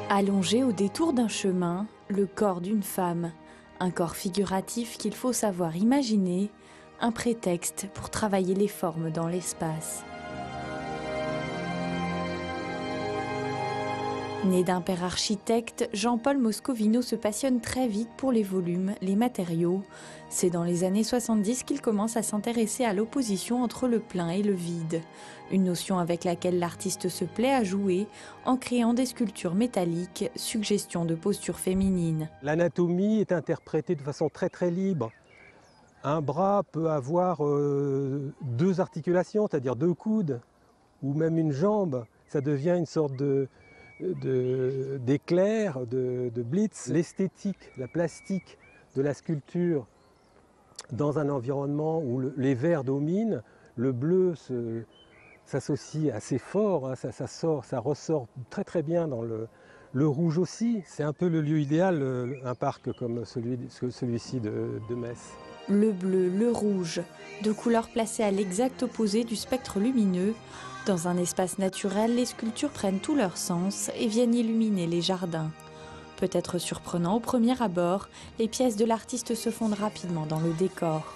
Allongé au détour d'un chemin, le corps d'une femme, un corps figuratif qu'il faut savoir imaginer, un prétexte pour travailler les formes dans l'espace. Né d'un père architecte, Jean-Paul Moscovino se passionne très vite pour les volumes, les matériaux. C'est dans les années 70 qu'il commence à s'intéresser à l'opposition entre le plein et le vide. Une notion avec laquelle l'artiste se plaît à jouer en créant des sculptures métalliques, suggestion de posture féminine. L'anatomie est interprétée de façon très libre. Un bras peut avoir deux articulations, c'est-à-dire deux coudes, ou même une jambe. Ça devient une sorte d'éclair, de blitz. L'esthétique, la plastique de la sculpture dans un environnement où les verts dominent, le bleu s'associe assez fort, hein, ça ressort très bien dans le rouge aussi. C'est un peu le lieu idéal, un parc comme celui-ci de Metz. Le bleu, le rouge, deux couleurs placées à l'exact opposé du spectre lumineux. Dans un espace naturel, les sculptures prennent tout leur sens et viennent illuminer les jardins. Peut-être surprenant au premier abord, les pièces de l'artiste se fondent rapidement dans le décor.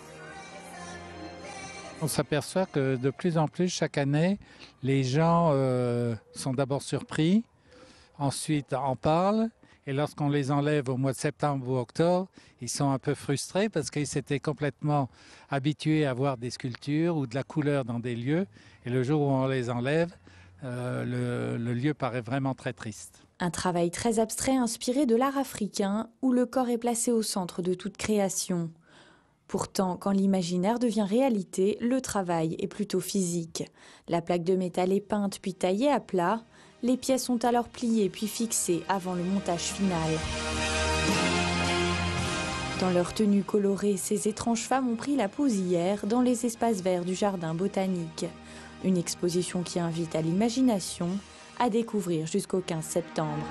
On s'aperçoit que de plus en plus, chaque année, les gens sont d'abord surpris, ensuite en parlent, et lorsqu'on les enlève au mois de septembre ou octobre, ils sont un peu frustrés parce qu'ils s'étaient complètement habitués à voir des sculptures ou de la couleur dans des lieux, et le jour où on les enlève, le lieu paraît vraiment très triste. Un travail très abstrait inspiré de l'art africain, où le corps est placé au centre de toute création. Pourtant, quand l'imaginaire devient réalité, le travail est plutôt physique. La plaque de métal est peinte puis taillée à plat. Les pièces sont alors pliées puis fixées avant le montage final. Dans leur tenue colorée, ces étranges femmes ont pris la pose hier dans les espaces verts du jardin botanique. Une exposition qui invite à l'imagination, à découvrir jusqu'au 15 septembre.